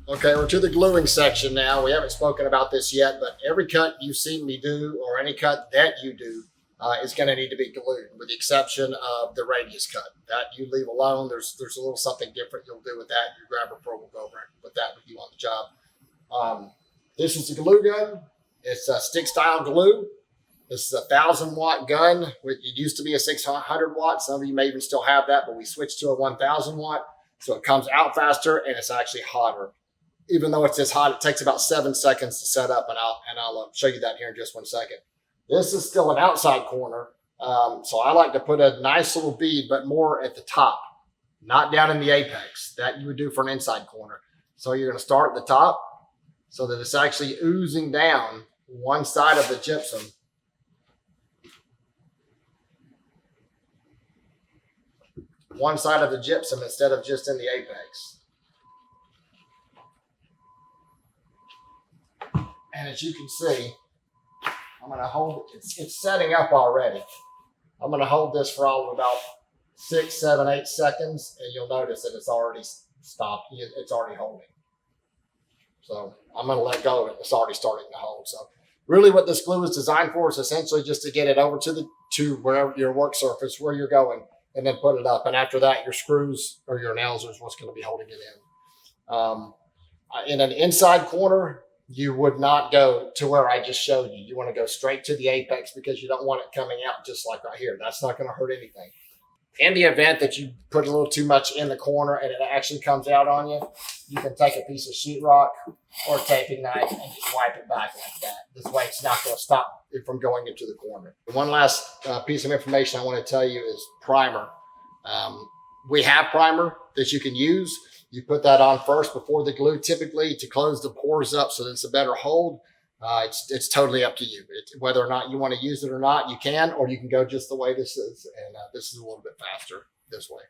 Okay, we're to the gluing section now. We haven't spoken about this yet, but every cut you've seen me do, or any cut that you do, is going to need to be glued, with the exception of the radius cut. That you leave alone. There's a little something different you'll do with that. Your GrabberPro will go over with that with you on the job. This is the glue gun. It's a stick style glue. This is a 1,000-watt gun. It used to be a 600 watt. Some of you may even still have that, but we switched to a 1,000 watt. So it comes out faster and it's actually hotter. Even though it's this hot, it takes about 7 seconds to set up, and I'll show you that here in just 1 second. This is still an outside corner, so I like to put a nice little bead, but more at the top, not down in the apex. That you would do for an inside corner. So you're going to start at the top so that it's actually oozing down one side of the gypsum. One side of the gypsum instead of just in the apex. And as you can see, I'm going to hold it. It's setting up already. I'm going to hold this for all of about 6, 7, 8 seconds, and you'll notice that it's already stopped. It's already holding. So I'm going to let go of it. It's already starting to hold. So really what this glue is designed for is essentially just to get it over to wherever your work surface, where you're going, and then put it up. And after that, your screws or your nails is what's going to be holding it in. In an inside corner, you would not go to where I just showed you. You want to go straight to the apex because you don't want it coming out just like right here. That's not going to hurt anything. In the event that you put a little too much in the corner and it actually comes out on you, you can take a piece of sheetrock or a taping knife and just wipe it back like that. This way it's not going to stop it from going into the corner. One last piece of information I want to tell you is primer. We have primer that you can use. You put that on first before the glue, typically to close the pores up so that it's a better hold. It's totally up to you. Whether or not you want to use it or not, you can, or you can go just the way this is. And this is a little bit faster this way.